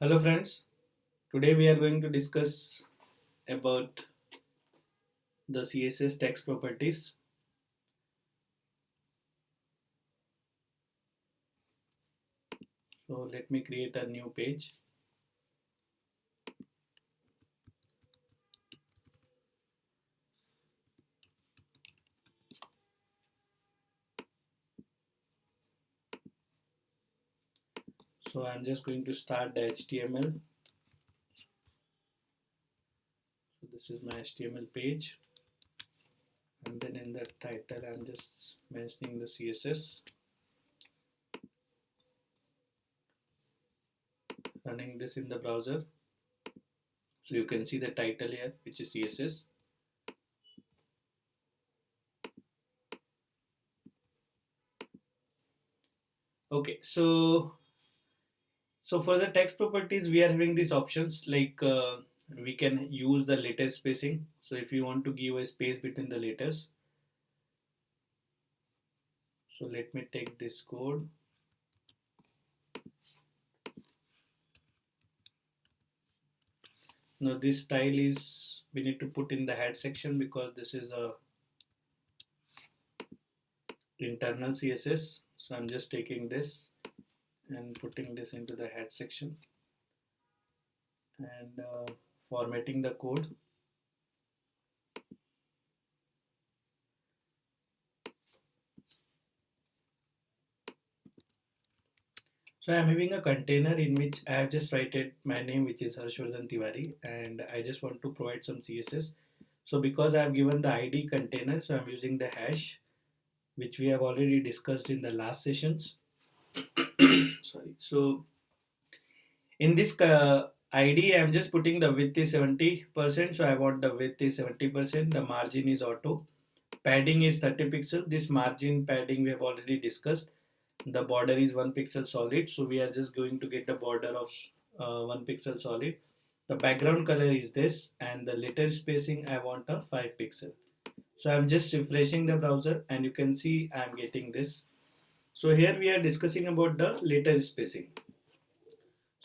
Hello friends, today we are going to discuss about the CSS text properties. So let me create a new page. So I'm just going to start the HTML. So this is my HTML page, and then in the title I'm just mentioning the CSS, running this in the browser. So you can see the title here, which is CSS. Okay, so for the text properties we are having these options like we can use the letter spacing. So if you want to give a space between the letters, so let me take this code. Now this style is we need to put in the head section because this is a internal CSS. So I'm just taking this and putting this into the head section and formatting the code. So I'm having a container in which I have just written my name, which is Harshvardhan Tiwari, and I just want to provide some CSS. So because I have given the ID container, so I'm using the hash, which we have already discussed in the last sessions. Sorry. So in this ID, I'm just putting the width is 70%. So I want the width is 70%. The margin is auto. Padding is 30 pixel. This margin padding we have already discussed. The border is 1 pixel solid. So we are just going to get the border of 1 pixel solid. The background color is this, and the letter spacing I want a 5 pixel. So I'm just refreshing the browser, and you can see I'm getting this. So here we are discussing about the letter spacing.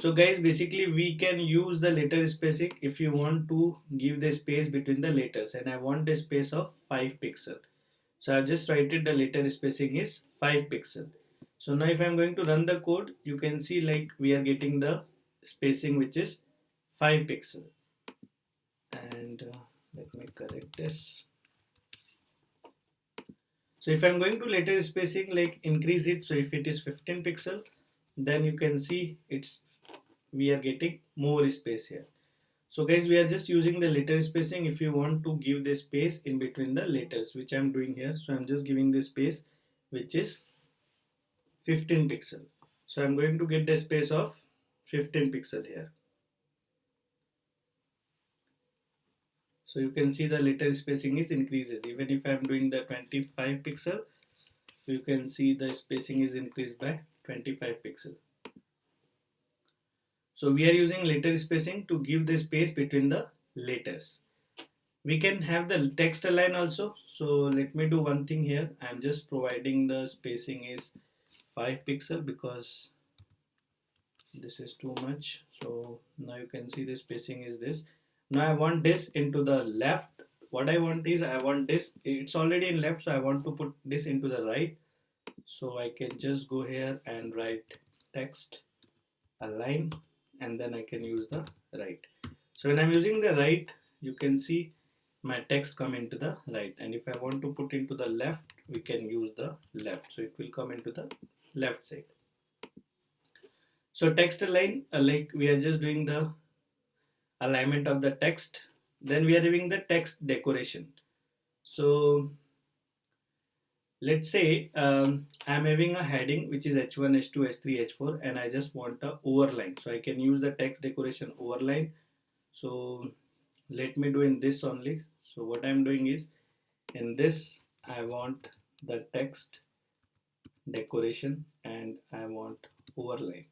So guys, basically we can use the letter spacing if you want to give the space between the letters, and I want the space of 5 pixel. So I've just written the letter spacing is 5 pixel. So now if I'm going to run the code, you can see like we are getting the spacing which is 5 pixel. And let me correct this. So if I'm going to letter spacing, like increase it, so if it is 15 pixel, then you can see it's we are getting more space here. So guys, we are just using the letter spacing if you want to give the space in between the letters, which I'm doing here. So I'm just giving the space which is 15 pixel. So I'm going to get the space of 15 pixel here. So you can see the letter spacing is increases. Even if I'm doing the 25 pixel, you can see the spacing is increased by 25 pixel. So we are using letter spacing to give the space between the letters. We can have the text align also. So let me do one thing here. I'm just providing the spacing is 5 pixel because this is too much. So now you can see the spacing is this. Now I want this into the left. What I want is I want this, it's already in left, so I want to put this into the right. So I can just go here and write text align, and then I can use the right. So when I'm using the right, you can see my text come into the right, and if I want to put into the left, we can use the left, so it will come into the left side. So text align, like we are just doing the alignment of the text. Then we are having the text decoration. So let's say I'm having a heading which is h1, h2, h3, h4, and I just want a overline, so I can use the text decoration overline. So let me do in this only. So what I'm doing is in this I want the text decoration and I want overline,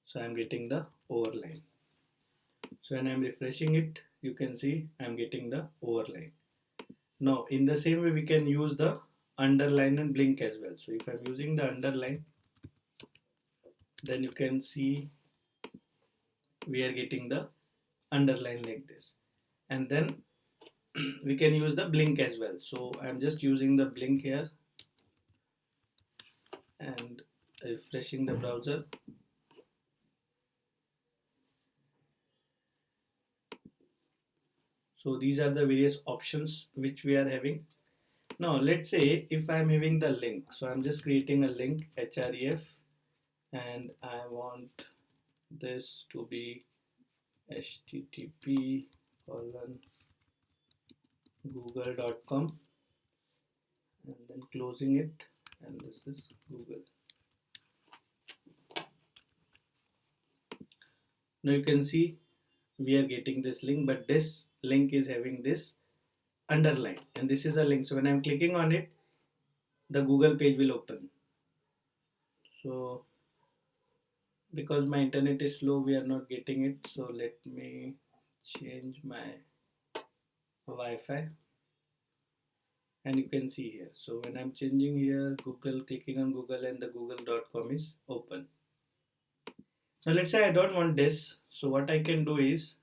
so I'm getting the overline. So when I'm refreshing it, you can see I'm getting the overline. Now in the same way we can use the underline and blink as well. So if I'm using the underline, then you can see we are getting the underline like this. And then we can use the blink as well. So I'm just using the blink here and refreshing the browser. So these are the various options which we are having. Now let's say if I'm having the link, so I'm just creating a link href, and I want this to be http://google.com, and then closing it, and this is Google. Now you can see we are getting this link, but this link is having this underline, and this is a link. So when I'm clicking on it, the Google page will open. So because my internet is slow, we are not getting it. So let me change my Wi-Fi, and you can see here. So when I'm changing here, Google, clicking on Google, and the google.com is open. Now let's say I don't want this. So what I can do is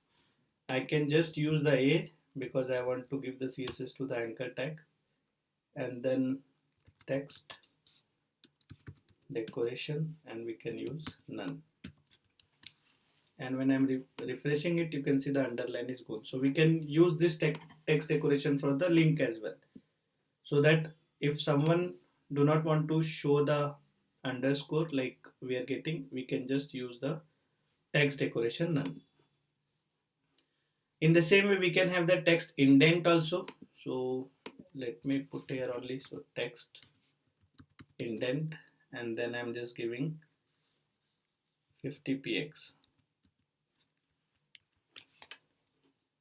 I can just use the A, because I want to give the CSS to the anchor tag, and then text decoration, and we can use none. And when I'm refreshing it, you can see the underline is gone. So we can use this text decoration for the link as well, so that if someone do not want to show the underscore like we are getting, we can just use the text decoration none. In the same way, we can have the text indent also. So let me put here only, so text indent, and then I'm just giving 50px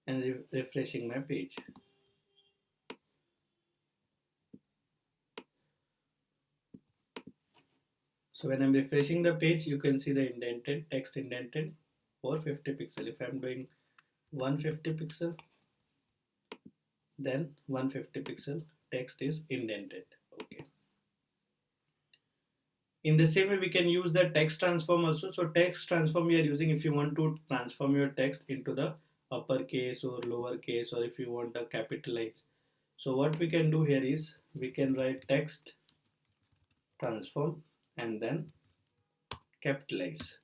and refreshing my page. So when I'm refreshing the page, you can see the indented, text indented for 50 pixel. If I'm doing 150 pixel, then 150 pixel text is indented. Okay. In the same way, we can use the text transform also. So text transform we are using if you want to transform your text into the uppercase or lowercase, or if you want to capitalize. So what we can do here is we can write text transform and then capitalize.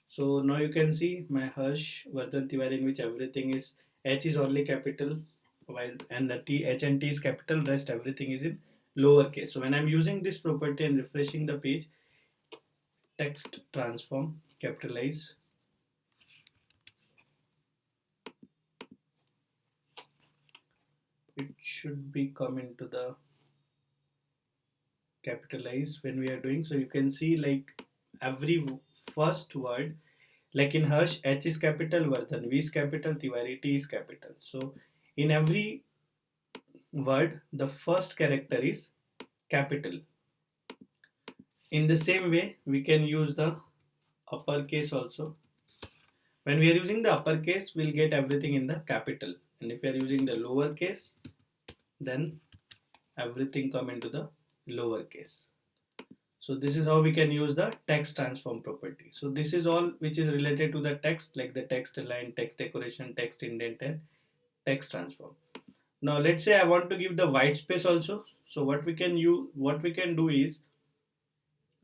So now you can see my Harsh Vardhan Tiwari, in which everything is H is only capital, while and the T, H and T is capital, rest everything is in lowercase. So when I'm using this property and refreshing the page, text transform capitalize, it should be come into the capitalize when we are doing. So you can see like every first word, like in Harsh, H is capital, Vardhan, V is capital, Tiwari, T is capital. So in every word, the first character is capital. In the same way, we can use the uppercase also. When we are using the uppercase, we'll get everything in the capital. And if we are using the lowercase, then everything come into the lowercase. So this is how we can use the text transform property. So this is all which is related to the text, like the text align, text decoration, text indent, and text transform. Now let's say I want to give the white space also. So what we can do is,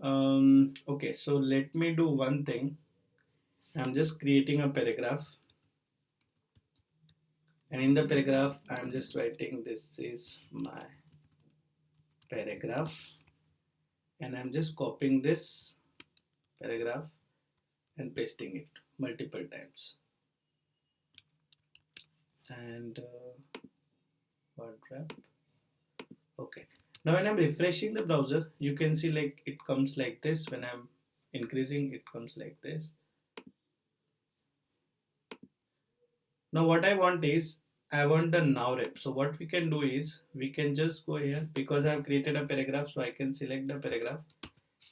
okay, so let me do one thing. I'm just creating a paragraph, and in the paragraph I'm just writing this is my paragraph, and I'm just copying this paragraph and pasting it multiple times. And word wrap. Okay, now when I'm refreshing the browser, you can see like it comes like this. When I'm increasing, it comes like this. Now what I want is, I want the now rep. So what we can do is, we can just go here, because I have created a paragraph, so I can select the paragraph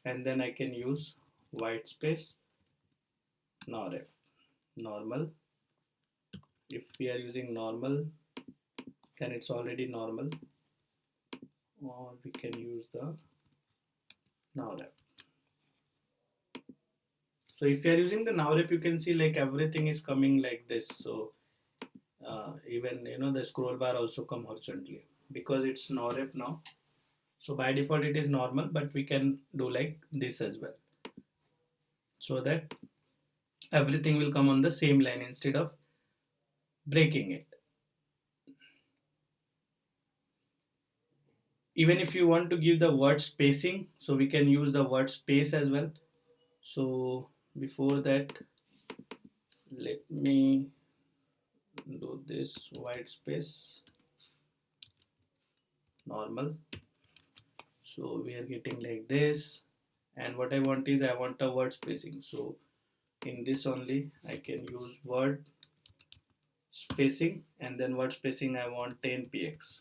and then I can use white space now rep normal. If we are using normal, then it's already normal, or we can use the now rep. So if you are using the now rep, you can see like everything is coming like this. So even the scroll bar also come horizontally because it's now rep now. So by default it is normal, but we can do like this as well, so that everything will come on the same line instead of breaking it. Even if you want to give the word spacing, so we can use the word space as well. So before that, let me do this white space normal. So we are getting like this, and what I want is I want a word spacing. So in this only I can use word spacing, and then word spacing I want 10 px,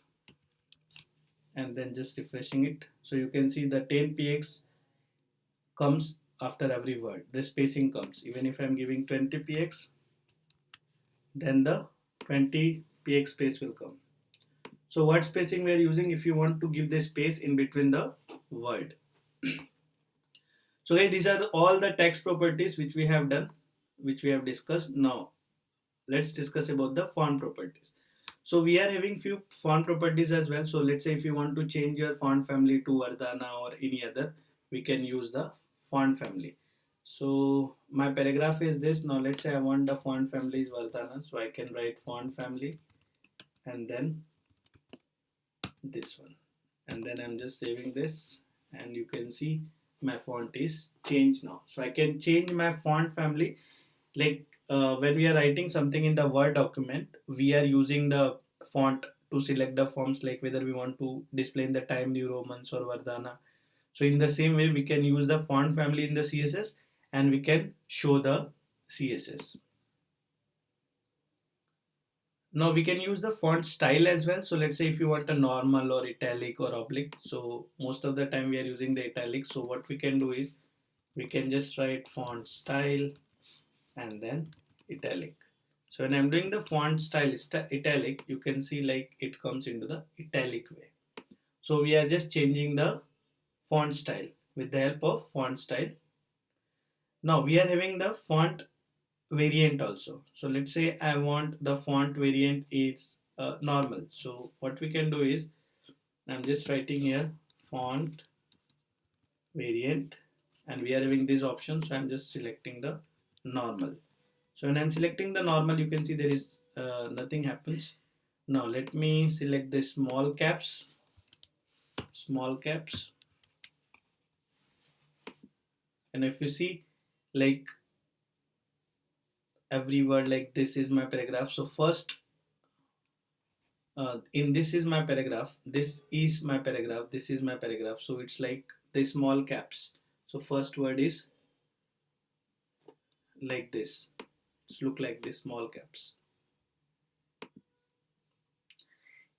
and then just refreshing it. So you can see the 10 px comes after every word. The spacing comes. Even if I'm giving 20 px, then the 20 px space will come. So word spacing we are using if you want to give the space in between the word. So guys, these are all the text properties which we have done, which we have discussed. Now let's discuss about the font properties. So we are having few font properties as well. So let's say if you want to change your font family to Vardhana or any other, we can use the font family. So my paragraph is this. Now let's say I want the font family is Vardhana, so I can write font family and then this one, and then I'm just saving this, and you can see my font is changed now. So I can change my font family. Like when we are writing something in the Word document, we are using the font to select the fonts, like whether we want to display in the Time New Romans or Vardhana. So in the same way, we can use the font family in the CSS, and we can show the CSS. Now we can use the font style as well. So let's say if you want a normal or italic or oblique. So most of the time we are using the italic. So what we can do is we can just write font style and then italic. So when I'm doing the font style italic, you can see like it comes into the italic way. So we are just changing the font style with the help of font style. Now we are having the font variant also. So let's say I want the font variant is normal. So what we can do is I'm just writing here font variant, and we are having this option. So I'm just selecting the normal. So when I'm selecting the normal, you can see there is nothing happens. Now let me select the small caps, and if you see like every word, like this is my paragraph. So first in this is my paragraph, this is my paragraph, this is my paragraph. So it's like the small caps. So first word is like this. It's look like this small caps.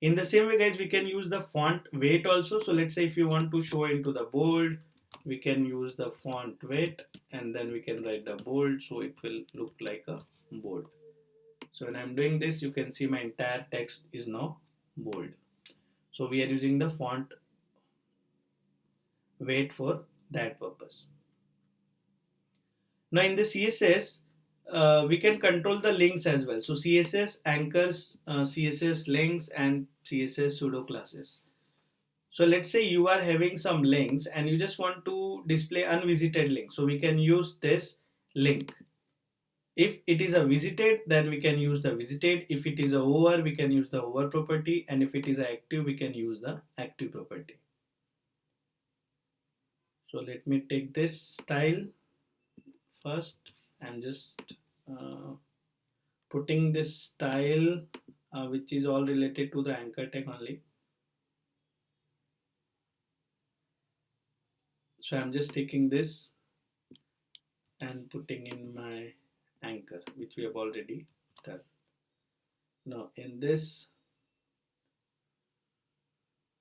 In the same way guys, we can use the font weight also. So let's say if you want to show into the bold, we can use the font weight, and then we can write the bold, so it will look like a bold. So when I'm doing this, you can see my entire text is now bold. So we are using the font weight for that purpose. Now in the CSS, we can control the links as well. So CSS anchors, CSS links, and CSS pseudo classes. So let's say you are having some links and you just want to display unvisited link. So we can use this link. If it is a visited, then we can use the visited. If it is a over, we can use the over property. And if it is active, we can use the active property. So let me take this style first. I'm just putting this style which is all related to the anchor tag only. So I'm just taking this and putting in my anchor, which we have already done. Now in this,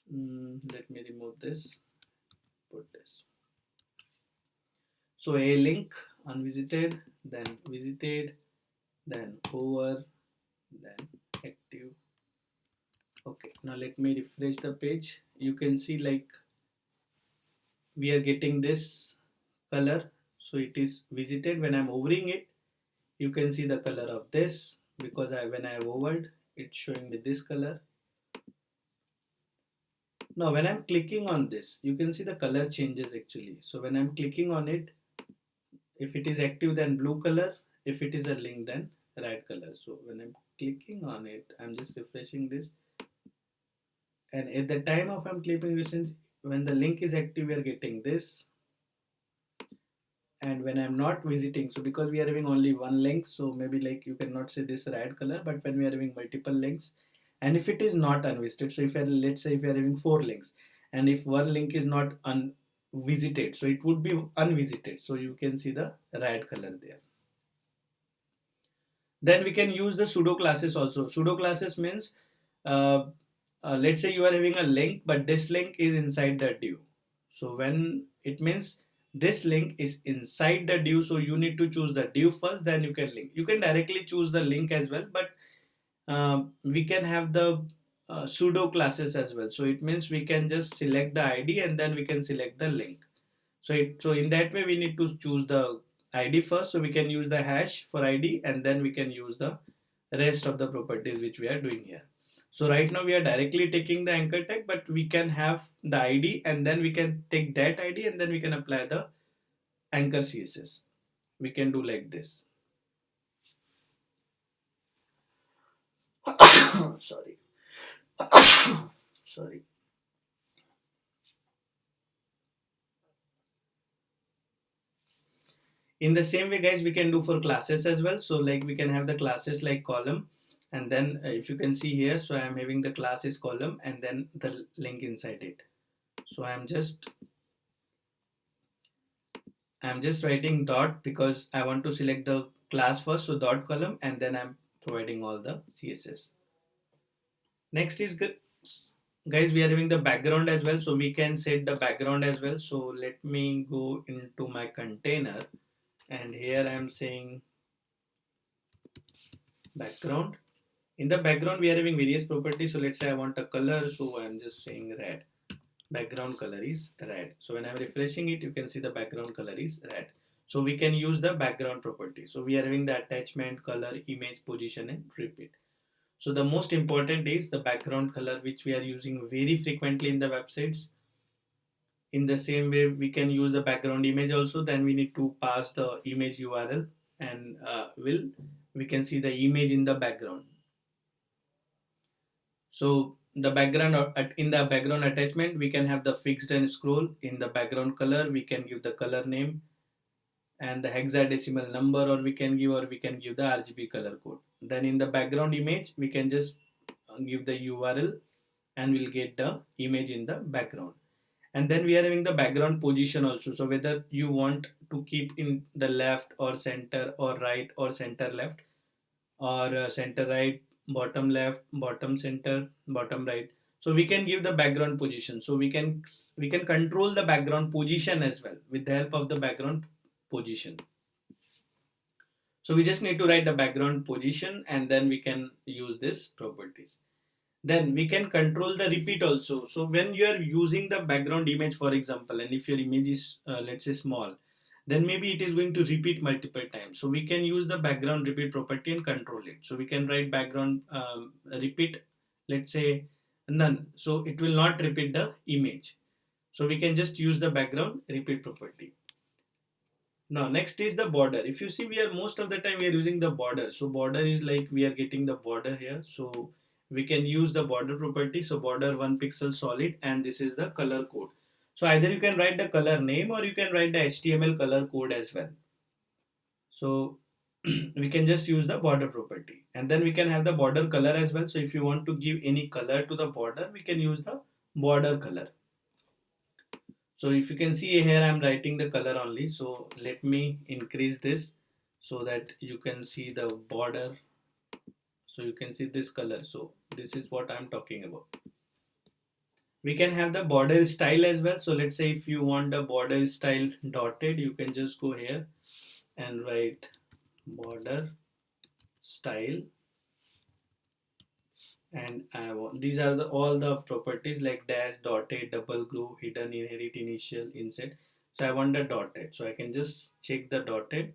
let me remove this, put this. So a link, unvisited, then visited, then over, then active. Okay, now let me refresh the page. You can see like we are getting this color. So it is visited. When I'm hovering it, you can see the color of this, because when I have hovered, it's showing me this color. Now when I'm clicking on this, you can see the color changes actually. So when I'm clicking on it, if it is active then blue color, if it is a link then red color. So when I'm clicking on it, I'm just refreshing this, and at the time of I'm clicking, since when the link is active we are getting this, and when I'm not visiting, so because we are having only one link, so maybe like you cannot say this red color, but when we are having multiple links, and if it is not unvisited, so if let's say if we are having 4 links, and if one link is not unvisited, so it would be unvisited, so you can see the red color there. Then we can use the pseudo classes also. Pseudo classes means uh, let's say you are having a link, but this link is inside the div. So when it means this link is inside the div, so you need to choose the div first, then you can link. You can directly choose the link as well, but we can have the pseudo classes as well. So it means we can just select the ID and then we can select the link. So in that way we need to choose the ID first, so we can use the hash for ID and then we can use the rest of the properties which we are doing here. So right now we are directly taking the anchor tag, but we can have the ID and then we can take that ID and then we can apply the anchor CSS. We can do like this. Sorry. Sorry. In the same way guys, we can do for classes as well. So like we can have the classes like column, and then if you can see here, so I am having the class is column and then the link inside it. So I'm just writing dot because I want to select the class first, so dot column, and then I'm providing all the CSS. Next is good guys, we are having the background as well, so we can set the background as well. So let me go into my container, and here I'm saying background. In the background we are having various properties, so let's say I want a color, so I'm just saying red. Background color is red. So when I'm refreshing it, you can see the background color is red. So we can use the background property. So we are having the attachment, color, image, position and repeat. So the most important is the background color, which we are using very frequently in the websites. In the same way we can use the background image also. Then we need to pass the image URL, and we can see the image in the background. So the background in the background attachment we can have the fixed and scroll. In the background color we can give the color name and the hexadecimal number, or we can give the RGB color code. Then in the background image we can just give the URL and we'll get the image in the background. And then we are having the background position also. So whether you want to keep in the left or center or right or center left, or center right, bottom left, bottom center, bottom right, so we can give the background position. So we can control the background position as well with the help of the background position. So we just need to write the background position and then we can use this properties. Then we can control the repeat also. So when you are using the background image, for example, and if your image is let's say small, then maybe it is going to repeat multiple times. So we can use the background repeat property and control it. So we can write background repeat, let's say none, so it will not repeat the image. So we can just use the background repeat property. Now next is the border. If you see, we are most of the time we are using the border. So border is like we are getting the border here. So we can use the border property. So border 1 pixel solid, and this is the color code. So either you can write the color name or you can write the HTML color code as well. So we can just use the border property, and then we can have the border color as well. So if you want to give any color to the border, we can use the border color. So if you can see here, I'm writing the color only. So let me increase this so that you can see the border. So you can see this color. So this is what I'm talking about. We can have the border style as well. So let's say if you want the border style dotted, you can just go here and write border style. And these are all the properties like dash, dotted, double groove, hidden, inherit, initial, inset. So I want the dotted. So I can just check the dotted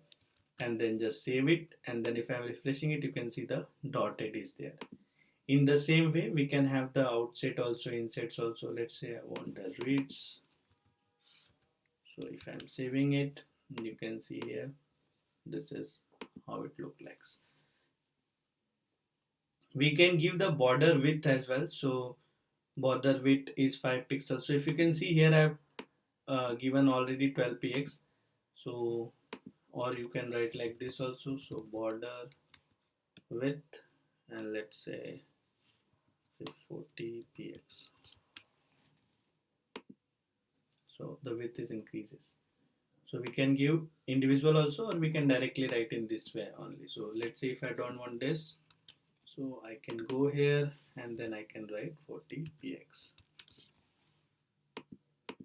and then just save it. And then if I'm refreshing it, you can see the dotted is there. In the same way, we can have the outset also, insets also. Let's say I want the reads. So if I'm saving it, you can see here, this is how it looks like. We can give the border width as well. So border width is 5 pixels. So if you can see here, I've given already 12 px. So, or you can write like this also. So border width, and let's say 40 px. So the width is increases. So we can give individual also, or we can directly write in this way only. So let's say if I don't want this, so I can go here and then I can write 40 px.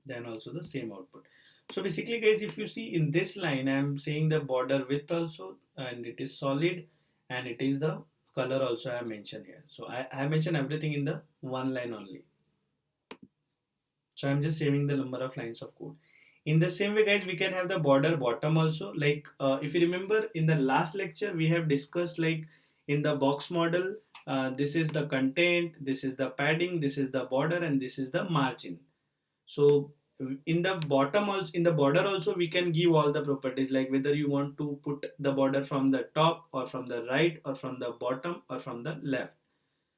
Then also the same output. So basically guys, if you see in this line, I am saying the border width also, and it is solid, and it is the color also I have mentioned here. So I mentioned everything in the one line only. So I'm just saving the number of lines of code. In the same way guys, we can have the border bottom also. Like if you remember in the last lecture, we have discussed like in the box model, this is the content, this is the padding, this is the border, and this is the margin. So in the bottom also, in the border also, we can give all the properties, like whether you want to put the border from the top or from the right or from the bottom or from the left.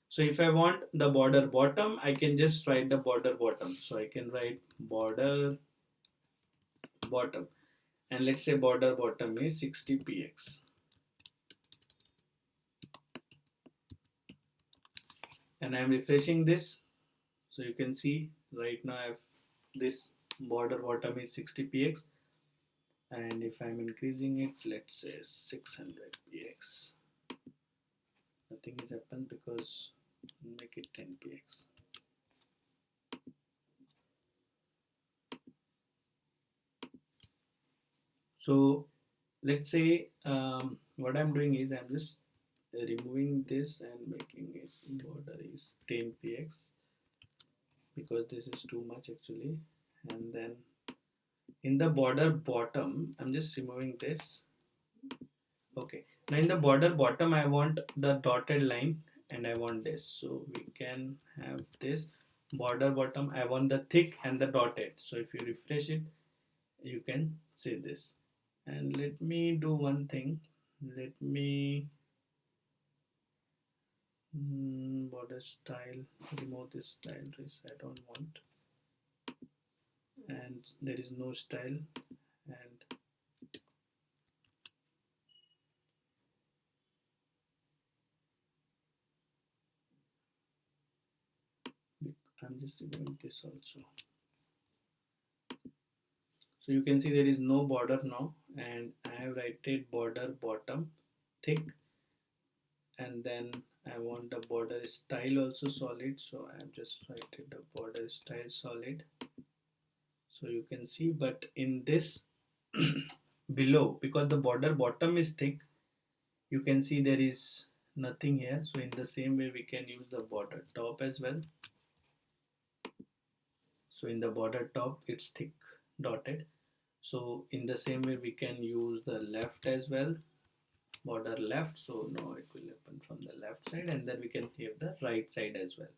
So if I want the border bottom, I can just write the border bottom. So I can write border bottom, and let's say border bottom is 60 px. And I'm refreshing this. So you can see right now I have this border bottom is 60 px. And if I'm increasing it, let's say 600 px, nothing is happened because make it 10 px. So let's say what I'm doing is I'm just removing this and making it border is 10 px, because this is too much actually. And then in the border bottom, I'm just removing this. Okay, now in the border bottom, I want the dotted line and I want this. So we can have this border bottom. I want the thick and the dotted. So if you refresh it, you can see this. And let me do one thing. Let me border style, remove this style, I don't want. And there is no style, and I'm just removing this also. So you can see there is no border now, and I have written border bottom thick, and then I want the border style also solid, so I have just written the border style solid. So you can see, but in this below, because the border bottom is thick, you can see there is nothing here. So in the same way, we can use the border top as well. So in the border top, it's thick dotted. So in the same way, we can use the left as well, border left. So now it will happen from the left side, and then we can have the right side as well.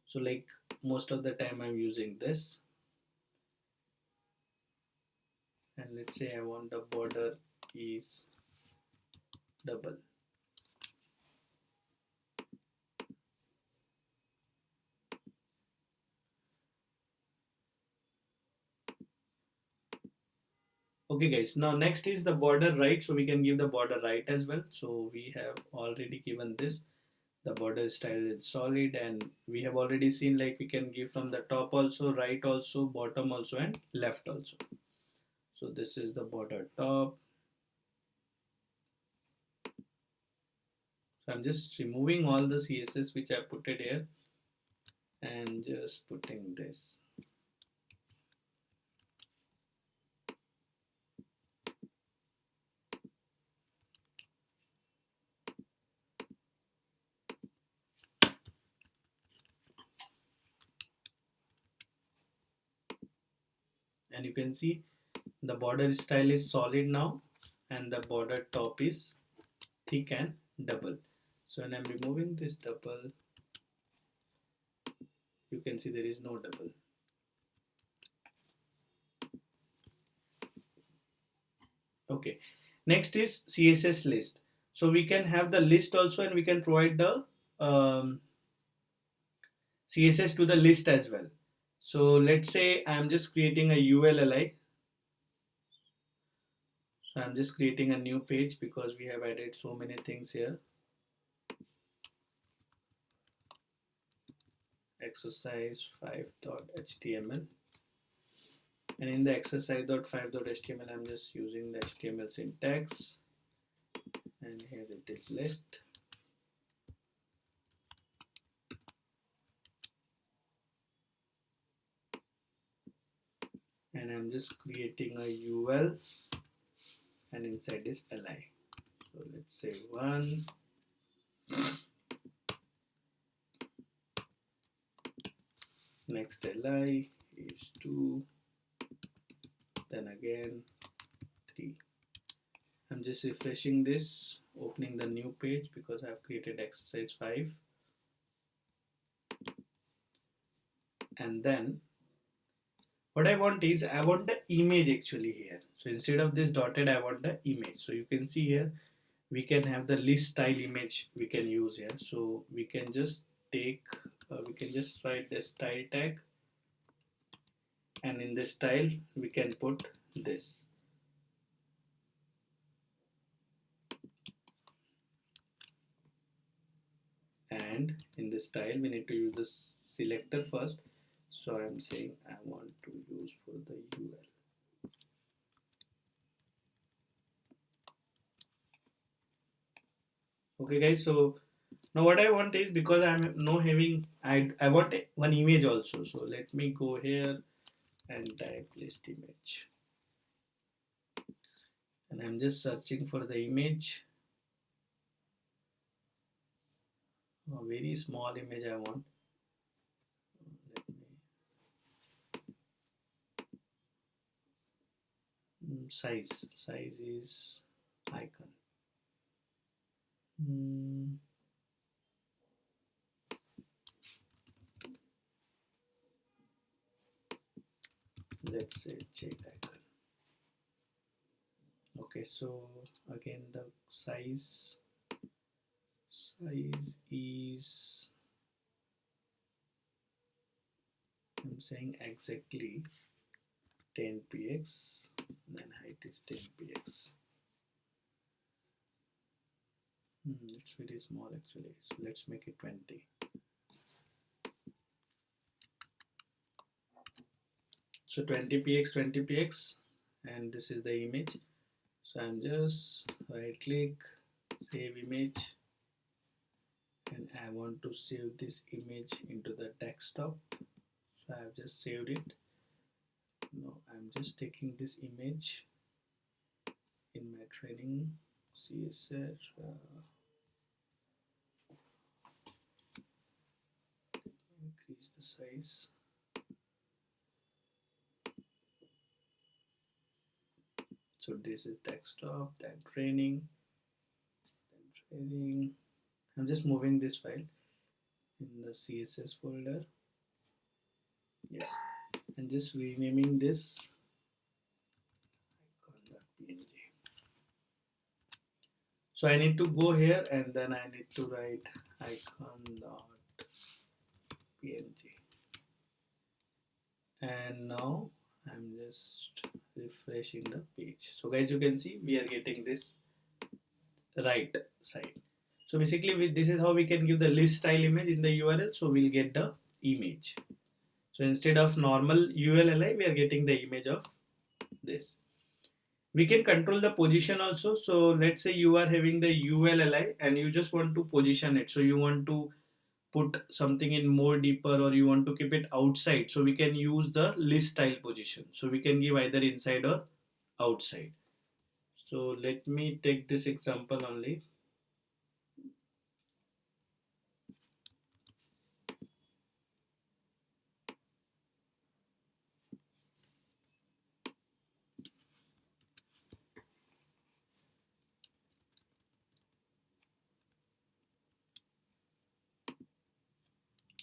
So like most of the time I'm using this, and let's say I want the border is double. Okay guys, now next is the border right. So we can give the border right as well. So we have already given this. The border style is solid, and we have already seen like we can give from the top also, right also, bottom also, and left also. So this is the border top. So I'm just removing all the CSS which I put it here and just putting this. and you can see the border style is solid now, and the border top is thick and double. So when I'm removing this double, you can see there is no double. Okay, next is CSS list. So we can have the list also, and we can provide the CSS to the list as well. So let's say I'm just creating a ULLI. So I'm just creating a new page because we have added so many things here. Exercise 5.html, and in the exercise.5.html I'm just using the HTML syntax, and here it is list. And I'm just creating a UL, and inside is li. So let's say 1, next li is 2, then again 3. I'm just refreshing this, opening the new page because I've created exercise 5, and then what I want is I want the image actually here. So instead of this dotted, I want the image. So you can see here we can have the list style image we can use here. So we can just take we can just write the style tag, and in this style we can put this. And in this style we need to use this selector first. So I'm saying I want to use for the UL. Okay guys, so now what I want is, because I'm now having I want one image also. So let me go here and type list image, and I'm just searching for the image. A very small image I want. Let me size is icon. Let's say check icon. Okay, so again the size is, I'm saying exactly 10 px, then height is 10 px. It's very small actually, so let's make it 20. So 20 px, and this is the image. So I'm just right click, save image, and I want to save this image into the desktop. So I have just saved it. Now I'm just taking this image in my training CSS. Increase the size. So this is desktop, then training. I'm just moving this file in the CSS folder. Yes, and just renaming this icon.png. So I need to go here, and then I need to write icon.png. And now I'm just refreshing the page. So guys, you can see we are getting this right side. So basically this is how we can give the list style image in the URL. So we'll get the image. So instead of normal ULLI, we are getting the image of this. We can control the position also. So let's say you are having the ULLI and you just want to position it. So you want to put something in more deeper, or you want to keep it outside. So we can use the list style position. So we can give either inside or outside. So let me take this example only.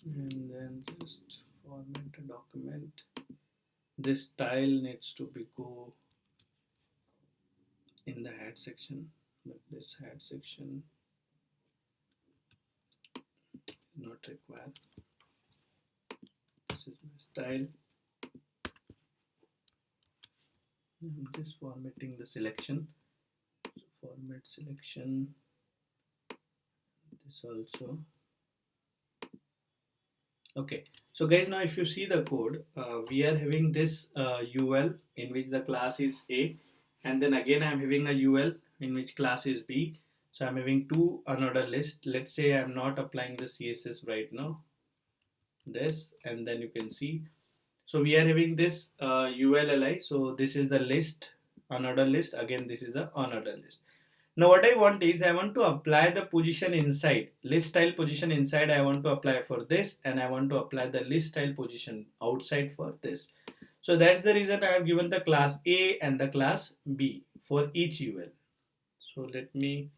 and then just format a document. This style needs to be go in the head section, but this head section is not required. This is my style. I'm just formatting the selection. So format selection, this also. Okay, so guys, now if you see the code, we are having this UL in which the class is A, and then again I'm having a UL in which class is B. So I'm having two unordered list. Let's say I'm not applying the CSS right now, this, and then you can see. So we are having this ULLI. So this is the list, unordered list. Again, this is a unordered list. Now what I want is I want to apply the position inside, list style position inside I want to apply for this, and I want to apply the list style position outside for this. So that's the reason I have given the class A and the class B for each UL. So let me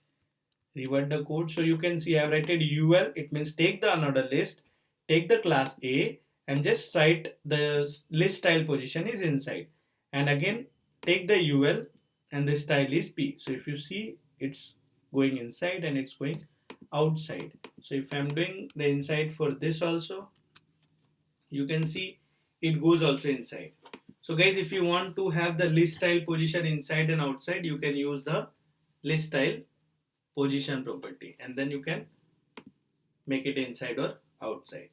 revert the code. So you can see I have written UL, it means take the unordered list, take the class A, and just write the list style position is inside, and again take the UL and the style is B. So if you see, it's going inside and it's going outside. So if I'm doing the inside for this also, you can see it goes also inside. So guys, if you want to have the list style position inside and outside, you can use the list style position property, and then you can make it inside or outside.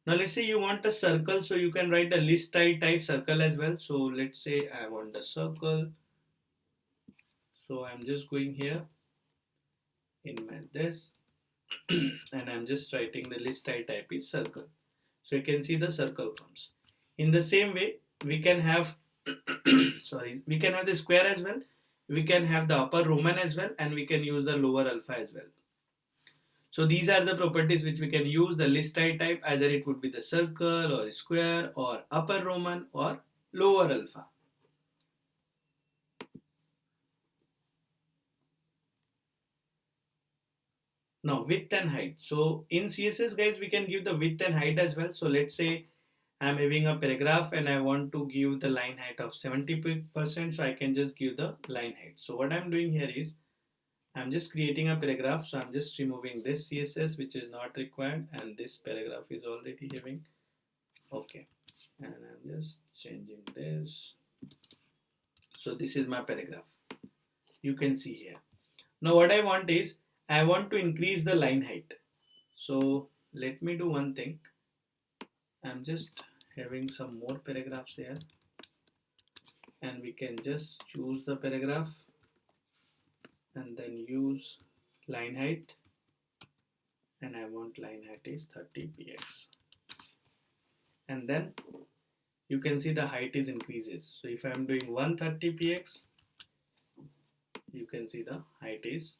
Now let's say you want a circle, so you can write the list style type circle as well. So let's say I want a circle. So I'm just going here in my this and I'm just writing the list style type is circle. So you can see the circle comes. In the same way, we can have we can have the square as well. We can have the upper Roman as well, and we can use the lower alpha as well. So these are the properties which we can use the list style type. Either it would be the circle or square or upper Roman or lower alpha. Now width and height. So in CSS guys, we can give the width and height as well. So let's say I'm having a paragraph and I want to give the line height of 70%. So I can just give the line height. So what I'm doing here is I'm just creating a paragraph. So I'm just removing this CSS which is not required, and this paragraph is already having. Okay, and I'm just changing this. So this is my paragraph. You can see here. Now what I want is I want to increase the line height. So let me do one thing. I'm just having some more paragraphs here, and we can just choose the paragraph and then use line height, and I want line height is 30 px, and then you can see the height is increases. So if I'm doing 130 px, you can see the height is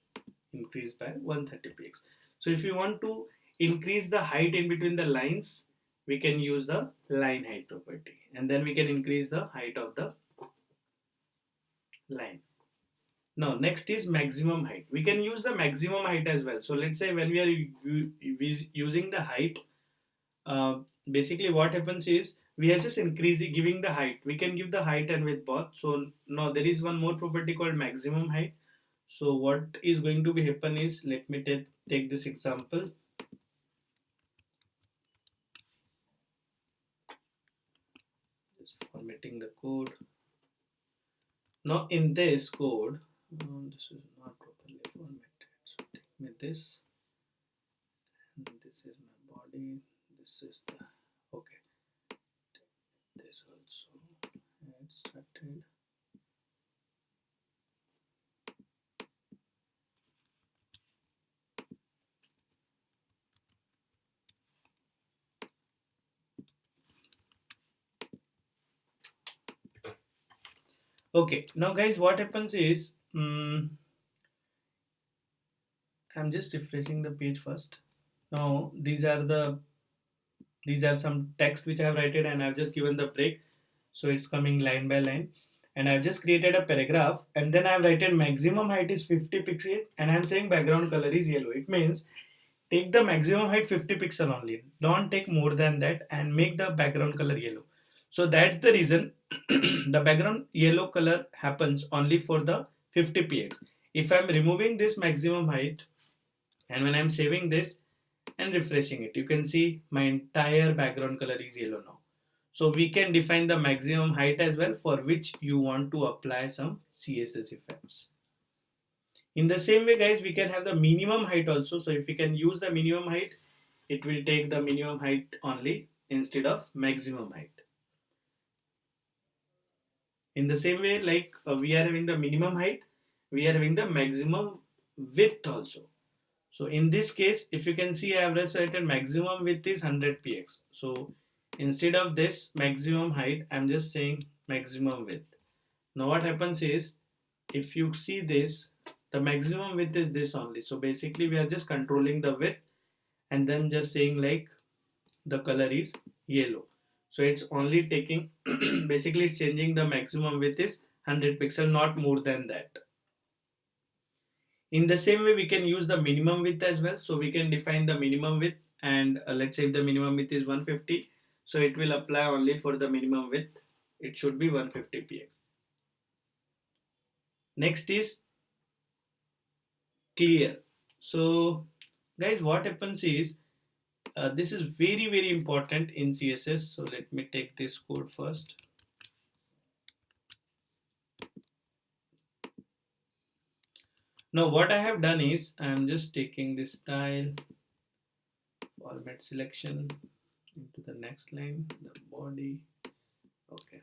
increased by 130 px. So if you want to increase the height in between the lines, we can use the line height property, and then we can increase the height of the line. Now next is maximum height. We can use the maximum height as well. So let's say when we are using the height, basically what happens is we are just increasing, giving the height. We can give the height and width both. So now there is one more property called maximum height. So what is going to be happen is, let me take this example. Just formatting the code. Now in this code, this is not properly formatted. So take me this, and this is my body. This is the okay. This also had started. Okay, now guys, what happens is I'm just refreshing the page first. Now these are some text which I have written, and I've just given the break, so it's coming line by line, and I've just created a paragraph, and then I've written maximum height is 50 pixels, and I'm saying background color is yellow. It means take the maximum height 50 pixel only. Don't take more than that and make the background color yellow. So that's the reason the background yellow color happens only for the 50px. If I'm removing this maximum height and when I'm saving this and refreshing it, you can see my entire background color is yellow now. So we can define the maximum height as well, for which you want to apply some CSS effects. In the same way guys, we can have the minimum height also. So if we can use the minimum height, it will take the minimum height only instead of maximum height. In the same way, like we are having the minimum height, we are having the maximum width also. So in this case, if you can see, I have recited maximum width is 100px. So instead of this maximum height, I'm just saying maximum width. Now what happens is, if you see this, the maximum width is this only. So basically we are just controlling the width and then just saying like the color is yellow. So it's only taking basically it's changing the maximum width is 100 pixel, not more than that. In the same way, we can use the minimum width as well. So we can define the minimum width, and let's say if the minimum width is 150, so it will apply only for the minimum width. It should be 150px. Next is clear. So guys, what happens is, this is very important in CSS. So let me take this code first. Now what I have done is, I'm just taking this style, format selection into the next line, the body. Okay.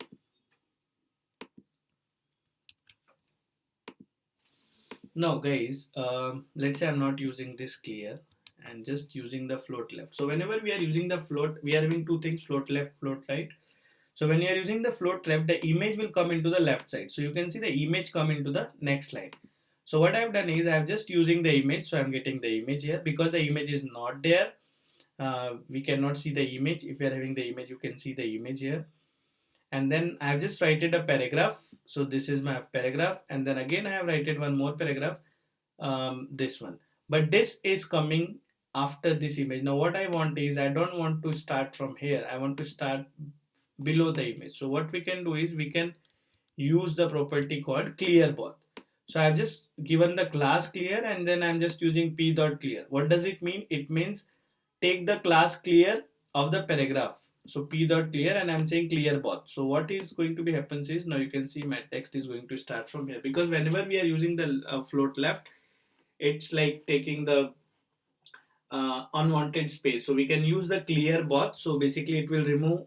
Now guys, let's say I'm not using this clear and just using the float left. So whenever we are using the float, we are having two things, float left, float right. So when you are using the float left, the image will come into the left side. So you can see the image come into the next line. So what I've done is, I'm just using the image. So I'm getting the image here because the image is not there. We cannot see the image. If you are having the image, you can see the image here. And then I have just written a paragraph. So this is my paragraph, and then again I have written one more paragraph, this one, but this is coming after this image. Now what I want is, I don't want to start from here, I want to start below the image. So what we can do is, we can use the property called clear path. So I've just given the class clear, and then I'm just using p.clear. What does it mean? It means take the class clear of the paragraph. So p.clear, and I'm saying clear path. So what is going to be happens is, now you can see my text is going to start from here, because whenever we are using the float left, it's like taking the unwanted space. So we can use the clear path. So basically it will remove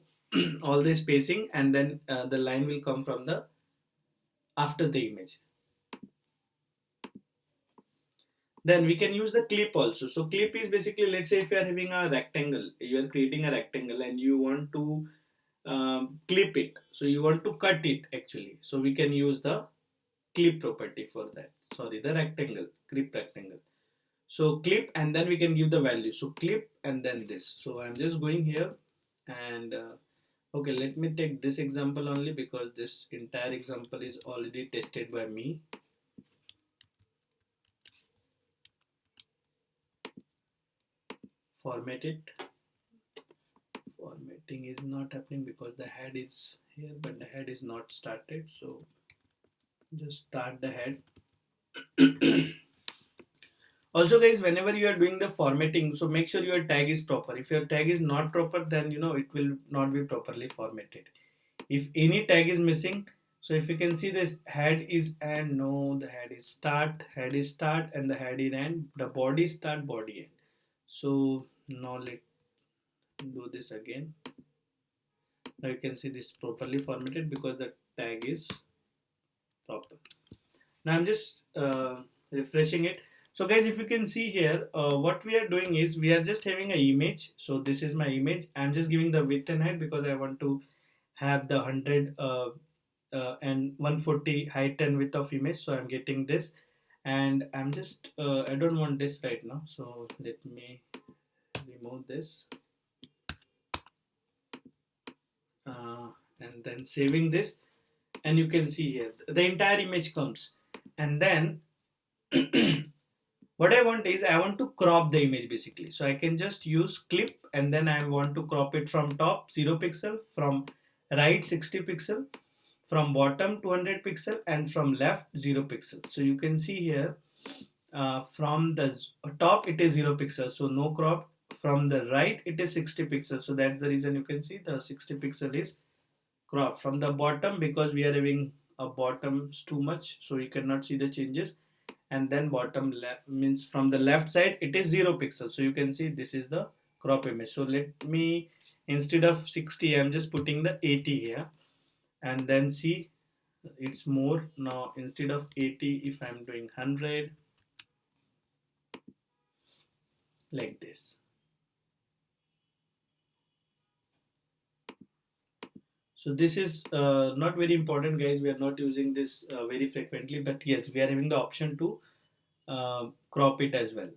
all the spacing, and then the line will come from the after the image. Then we can use the clip also. So clip is basically, let's say if you are having a rectangle, you are creating a rectangle and you want to clip it, so you want to cut it actually. So we can use the clip property for that. Sorry, the rectangle, clip rectangle. So clip, and then we can give the value. So clip and then this. So I'm just going here and okay, let me take this example only, because this entire example is already tested by me. Format it. Formatting is not happening because the head is here, but the head is not started. So just start the head. Also guys, whenever you are doing the formatting, so make sure your tag is proper. If your tag is not proper, then it will not be properly formatted. If any tag is missing, so if you can see, this head is end, no, the head is start, and the head is end, the body is start, body end. So now let's do this again. Now you can see this properly formatted because the tag is proper. Now I'm just refreshing it. So guys, if you can see here, what we are doing is, we are just having an image. So this is my image. I'm just giving the width and height because I want to have the 100 and 140 height and width of image. So I'm getting this, and I'm just I don't want this right now. So let me remove this and then saving this, and you can see here the entire image comes, and then What I want is I want to crop the image basically. So I can just use clip and then I want to crop it from top 0 pixel, from right 60 pixel, from bottom 200 pixel, and from left 0 pixel. So you can see here from the top it is 0 pixel, so no crop. From the right it is 60 pixels, so that's the reason you can see the 60 pixel is crop. From the bottom, because we are having a bottom too much, so you cannot see the changes. And then bottom left means from the left side it is 0 pixel, so you can see this is the crop image. So let me, instead of 60 I'm just putting the 80 here, and then see it's more. Now instead of 80, if I'm doing 100, like this. So this is not very important, guys. We are not using this very frequently, but yes, we are having the option to crop it as well.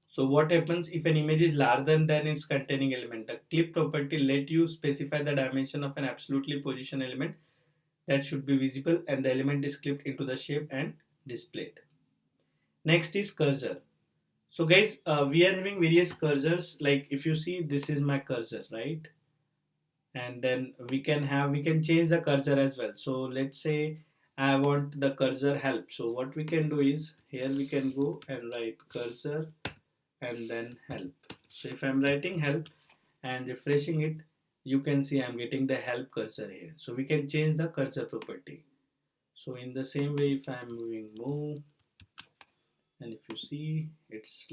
So what happens if an image is larger than its containing element? The clip property let you specify the dimension of an absolutely position element that should be visible, and the element is clipped into the shape and displayed. Next is cursor. So guys, we are having various cursors. Like if you see, this is my cursor, right? And then we can change the cursor as well. So let's say I want the cursor help. So what we can do is, here we can go and write cursor and then help. So if I'm writing help and refreshing it, you can see I'm getting the help cursor here. So we can change the cursor property. So in the same way, if I'm moving move, and if you see, it's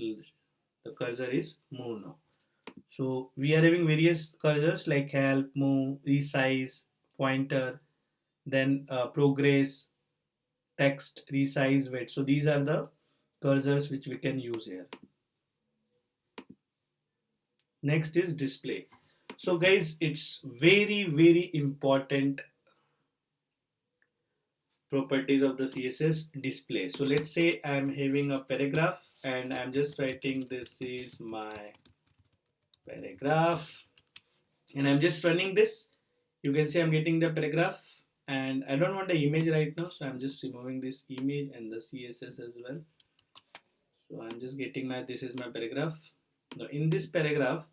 the cursor is move now. So we are having various cursors like help, move, resize, pointer, then progress, text, resize, weight. So these are the cursors which we can use here. Next is display. So guys, it's very important properties of the CSS display. So let's say I'm having a paragraph and I'm just writing this is my paragraph, and I'm just running this. You can see I'm getting the paragraph, and I don't want the image right now, so I'm just removing this image and the CSS as well. So I'm just getting my, this is my paragraph. Now in this paragraph,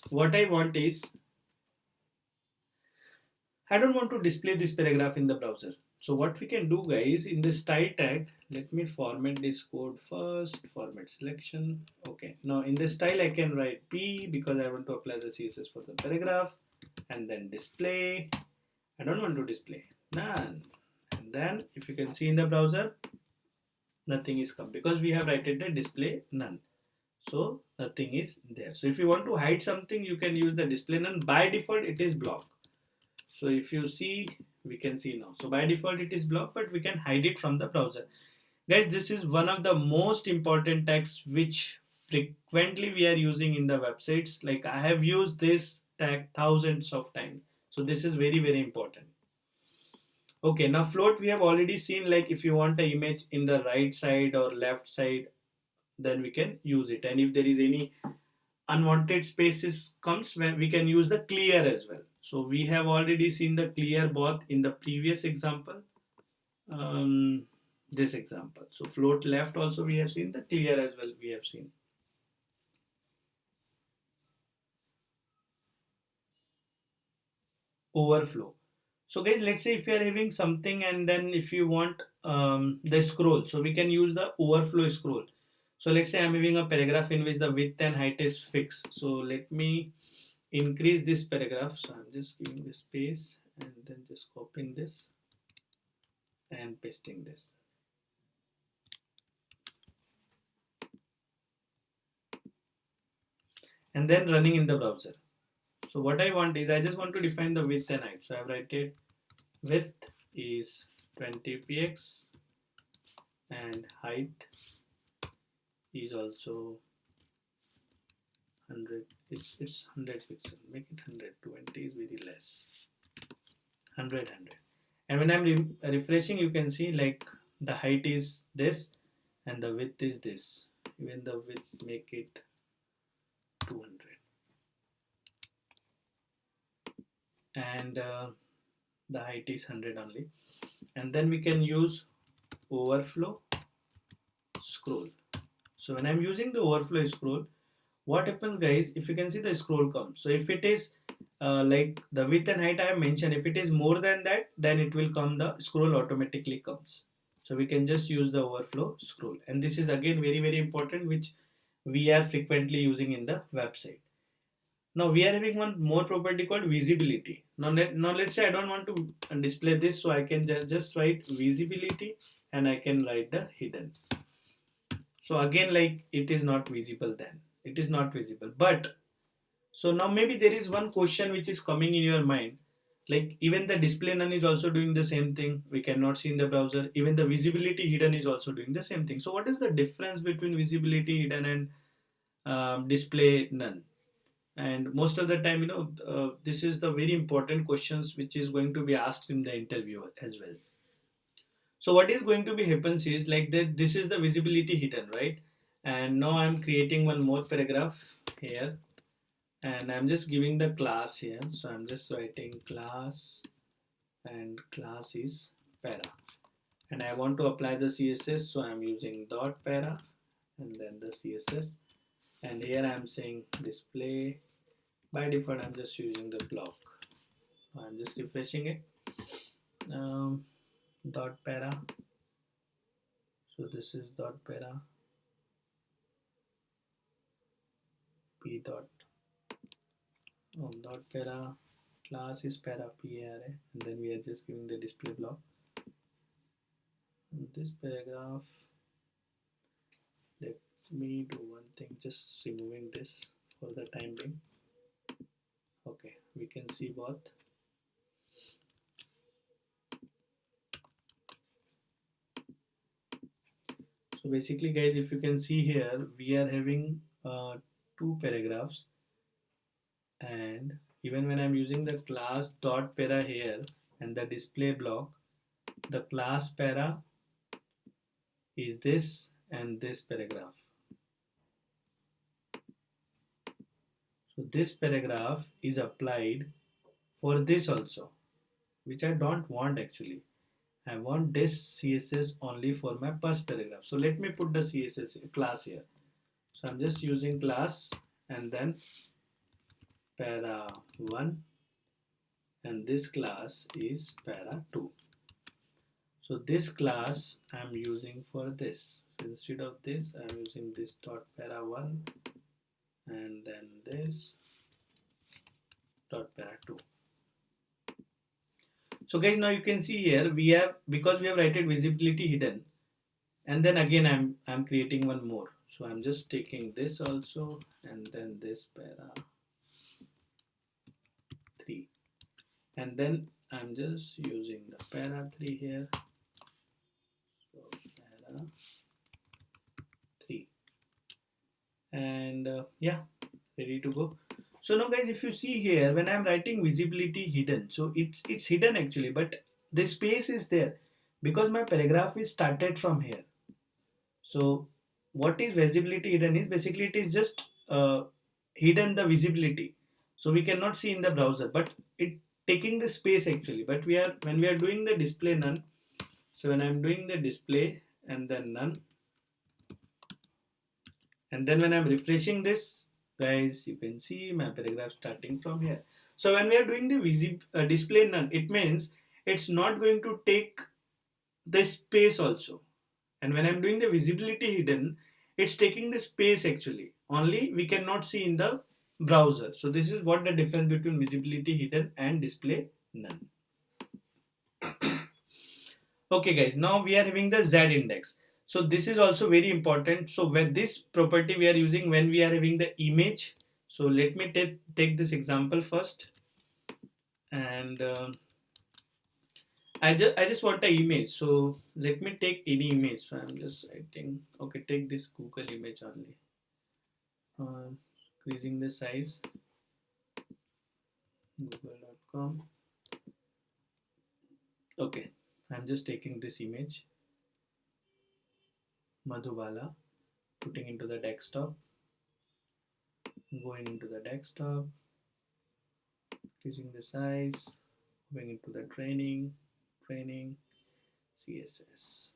what I want is, I don't want to display this paragraph in the browser. So what we can do, guys, in the style tag, let me format this code first, format selection. Okay, now in the style I can write P because I want to apply the CSS for the paragraph, and then display. I don't want to display, none. And then if you can see in the browser, nothing is come because we have written the display none. So nothing is there. So if you want to hide something, you can use the display none. By default, it is blocked. So if you see, we can see now. So by default it is blocked, but we can hide it from the browser. Guys, this is one of the most important tags which frequently we are using in the websites. Like I have used this tag thousands of times. So this is very important. Okay, now float we have already seen, like if you want the image in the right side or left side, then we can use it. And if there is any unwanted spaces comes, when we can use the clear as well. So we have already seen the clear both in the previous example, um, this example. So float left also we have seen, the clear as well we have seen. Overflow. So guys, let's say if you are having something and then if you want the scroll, so we can use the overflow scroll. So let's say I'm having a paragraph in which the width and height is fixed. So let me increase this paragraph. So I'm just giving this space and then just copying this and pasting this. And then running in the browser. So what I want is, I just want to define the width and height. So I've written width is 20 px and height is also 100. It's 100 pixel. Make it 100. 20 is very less. 100. And when I'm refreshing, you can see like the height is this and the width is this. Even the width, make it 200. And the height is 100 only, and then we can use overflow scroll. So when I'm using the overflow scroll, what happens guys, if you can see the scroll comes, so if it is like the width and height I have mentioned, if it is more than that, then it will come, the scroll automatically comes. So we can just use the overflow scroll, and this is again very important, which we are frequently using in the website. Now we are having one more property called visibility. Now let's say I don't want to display this, so I can just write visibility, and I can write the hidden. So again, like, it is not visible, then it is not visible. But so now maybe there is one question which is coming in your mind, like even the display none is also doing the same thing, we cannot see in the browser. Even the visibility hidden is also doing the same thing. So what is the difference between visibility hidden and display none? And most of the time, this is the very important questions which is going to be asked in the interview as well. So what is going to be happens is like that, this is the visibility hidden, right? And now I'm creating one more paragraph here, and I'm just giving the class here. So I'm just writing class, and class is para, and I want to apply the CSS, so I'm using dot para and then the CSS, and here I'm saying display. By default I'm just using the block. I'm just refreshing it. Dot para, so this is dot para p dot dot para, class is para p array, and then we are just giving the display block. This paragraph, let me do one thing, just removing this for the time being. Okay, we can see both. So basically guys, if you can see here, we are having two paragraphs, and even when I'm using the class dot para here and the display block, the class para is this and this paragraph. So this paragraph is applied for this also, which I don't want actually. I want this CSS only for my first paragraph. So let me put the CSS class here. So I'm just using class and then para 1, and this class is para 2. So this class I'm using for this. So instead of this, I'm using this dot para 1 and then this dot para 2. So guys, now you can see here we have, because we have written visibility hidden, and then again I'm creating one more. So I'm just taking this also and then this para 3, and then I'm just using the para 3 here. So para 3, and yeah, ready to go. So now guys, if you see here, when I'm writing visibility hidden, so it's hidden actually, but the space is there because my paragraph is started from here. So what is visibility hidden is basically it is just hidden the visibility, so we cannot see in the browser, but it taking the space actually. But we are, when we are doing the display none, so when I'm doing the display and then none, and then when I'm refreshing this, guys, you can see my paragraph starting from here. So when we are doing the display none, it means it's not going to take the space also. And when I'm doing the visibility hidden, it's taking the space actually. Only we cannot see in the browser. So this is what the difference between visibility hidden and display none. Okay guys, now we are having the Z index. So this is also very important. So when this property we are using when we are having the image. So let me take this example first, and I just want an image. So let me take any image. So I'm just writing, okay, take this Google image only. Increasing the size, google.com. Okay, I'm just taking this image, Madhubala, putting into the desktop, going into the desktop, increasing the size. going into the training CSS.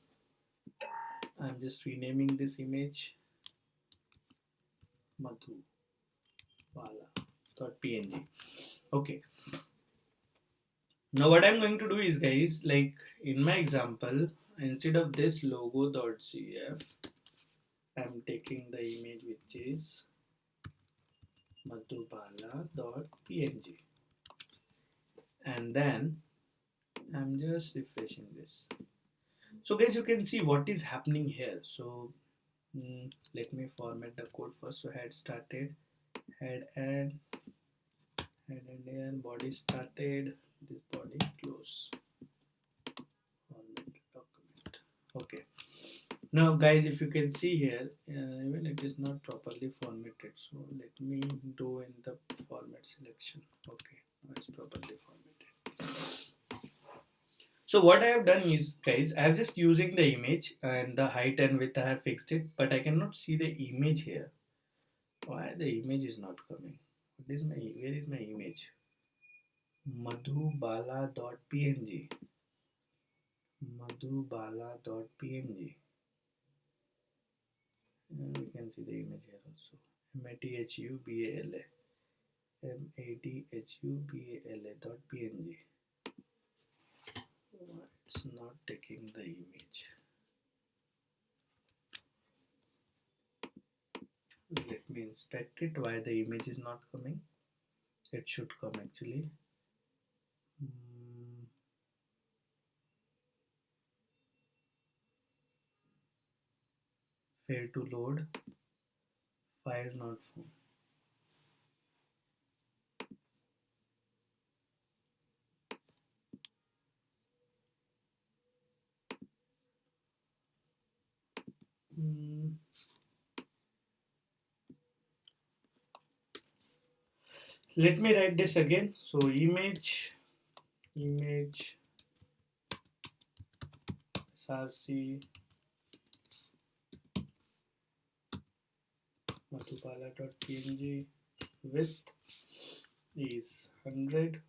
I'm just renaming this image madhubala.png. Okay, now what I'm going to do is, guys, like in my example, instead of this logo.cf, I'm taking the image which is madhubala.png, and then I'm just refreshing this. So guys, you can see what is happening here. So let me format the code first. So head started, head and here, body started, this body close, format document. Okay, now guys, if you can see here, even it is not properly formatted, so let me do in the format selection. Okay, now it's properly formatted. So what I have done is, guys, I have just using the image and the height and width I have fixed it, but I cannot see the image here. Why the image is not coming? Where is my image? madhubala.png. madhubala.png. We can see the image here also. madhubala. madhubala.png. It's not taking the image. Let me inspect it. Why the image is not coming? It should come actually. Failed to load. File not found. Let me write this again. So image src madhubala.png, width is 100,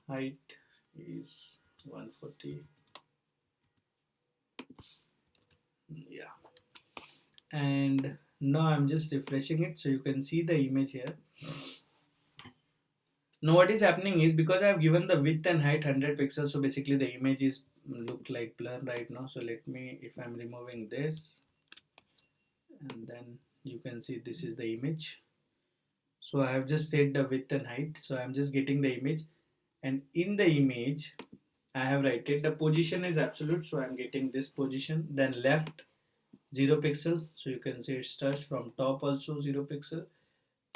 height is 140. Yeah, and now I'm just refreshing it so you can see the image here. Now what is happening is, because I have given the width and height 100 pixels, so basically the image is look like blur right now. So let me, if I'm removing this, and then you can see this is the image. So I have just set the width and height, so I'm just getting the image, and in the image I have written the position is absolute, so I'm getting this position, then left 0 pixel, so you can see it starts from top also 0 pixel.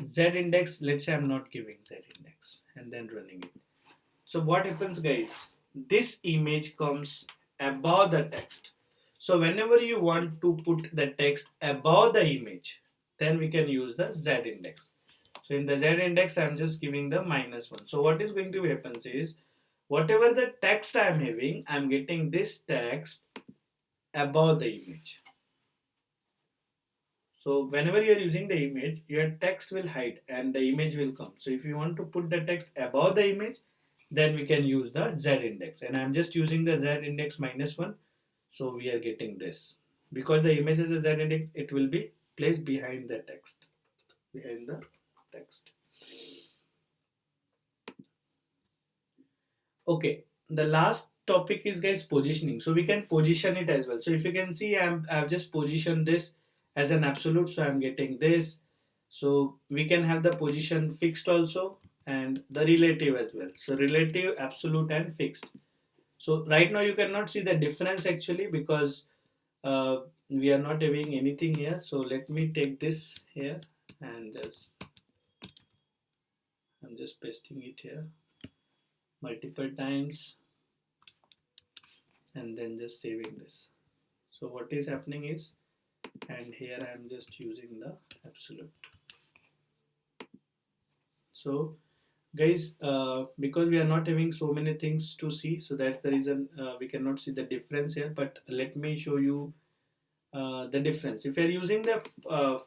Z index, let's say I'm not giving Z index, and then running it. So what happens, guys, this image comes above the text. So whenever you want to put the text above the image, then we can use the Z index. So in the Z index, I'm just giving the -1. So what is going to happen is, whatever the text I'm having, I'm getting this text above the image. So whenever you are using the image, your text will hide and the image will come. So if you want to put the text above the image, then we can use the Z index. And I'm just using the Z index -1. So we are getting this. Because the image is a Z index, it will be placed behind the text. Behind the text. Okay, the last topic is, guys, positioning. So we can position it as well. So if you can see, I've just positioned this as an absolute, so I'm getting this. So we can have the position fixed also and the relative as well. So relative, absolute and fixed. So right now you cannot see the difference actually, because we are not having anything here. So let me take this here and I'm just pasting it here multiple times and then just saving this. So what is happening is, and here I am just using the absolute. So guys, because we are not having so many things to see, so that's the reason we cannot see the difference here. But let me show you the difference. If you are using the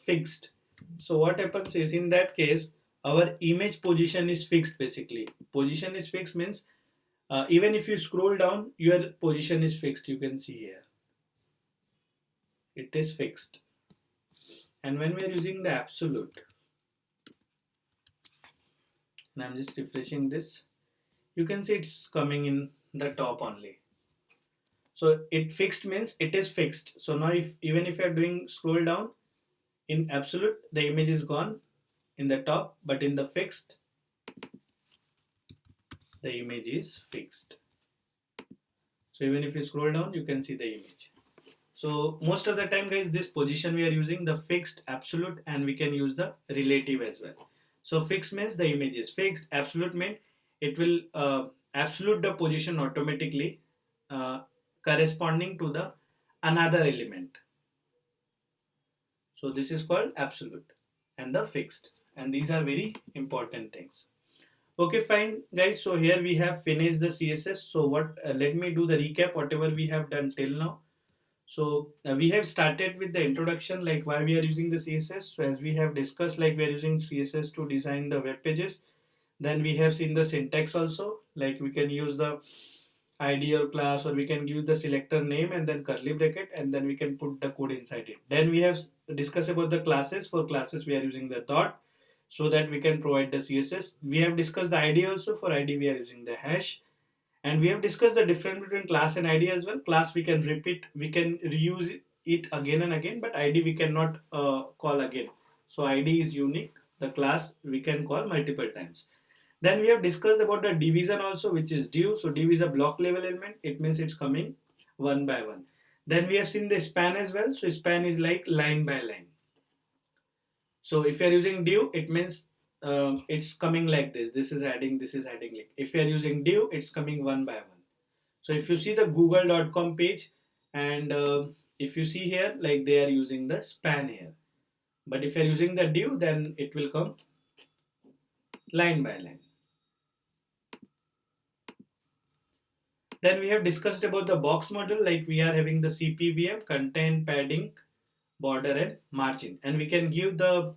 fixed, so what happens is, in that case, our image position is fixed. Basically, position is fixed means even if you scroll down, your position is fixed. You can see here it is fixed. And when we are using the absolute, and I'm just refreshing this, you can see it's coming in the top only. So it fixed means it is fixed. So now if even if you are doing scroll down, in absolute the image is gone in the top, but in the fixed the image is fixed. So even if you scroll down, you can see the image. So most of the time, guys, this position we are using the fixed, absolute, and we can use the relative as well. So fixed means the image is fixed. Absolute means it will absolute the position automatically uh, corresponding to the another element. So this is called absolute and the fixed, and these are very important things. Okay, fine, guys. So here we have finished the CSS. So what? Let me do the recap whatever we have done till now. So we have started with the introduction, like why we are using the CSS. So as we have discussed, like we are using CSS to design the web pages. Then we have seen the syntax also, like we can use the ID or class, or we can give the selector name and then curly bracket, and then we can put the code inside it. Then we have discussed about the classes. For classes we are using the dot, so that we can provide the CSS. We have discussed the ID also. For ID we are using the hash. And we have discussed the difference between class and ID as well. Class we can repeat, we can reuse it again and again, but ID we cannot call again. So ID is unique. The class we can call multiple times. Then we have discussed about the division also, which is div. So div is a block level element. It means it's coming one by one. Then we have seen the span as well. So span is like line by line. So if you are using div, it means it's coming like this. This is adding, this is adding. Like if you are using div, it's coming one by one. So if you see the google.com page, and if you see here, like they are using the span here. But if you are using the div, then it will come line by line. Then we have discussed about the box model, like we are having the CPVM, content, padding, border and margin, and we can give the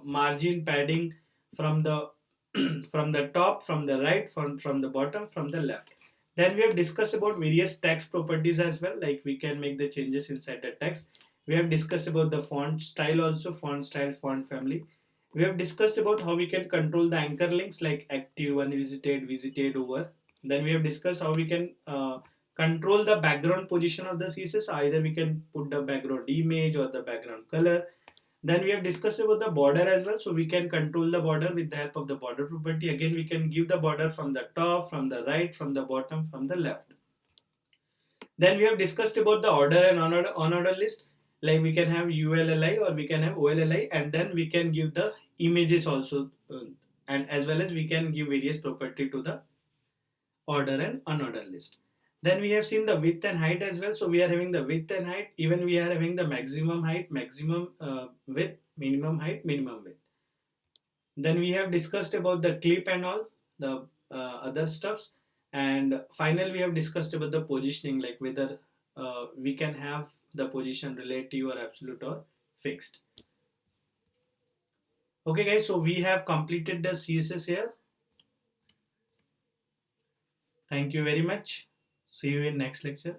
margin padding from the from the top, from the right, from the bottom, from the left. Then we have discussed about various text properties as well, like we can make the changes inside the text. We have discussed about the font style also, font style, font family. We have discussed about how we can control the anchor links like active, unvisited, visited, over. Then we have discussed how we can control the background position of the CSS. Either we can put the background image or the background color. Then we have discussed about the border as well. So we can control the border with the help of the border property. Again, we can give the border from the top, from the right, from the bottom, from the left. Then we have discussed about the order and unordered list. Like we can have ULLI or we can have OLLI, and then we can give the images also, and as well as we can give various property to the order and unordered list. Then we have seen the width and height as well. So we are having the width and height. Even we are having the maximum height, maximum width, minimum height, minimum width. Then we have discussed about the clip and all the other stuffs. And finally, we have discussed about the positioning, like whether we can have the position relative or absolute or fixed. Okay, guys. So we have completed the CSS here. Thank you very much. See you in next lecture.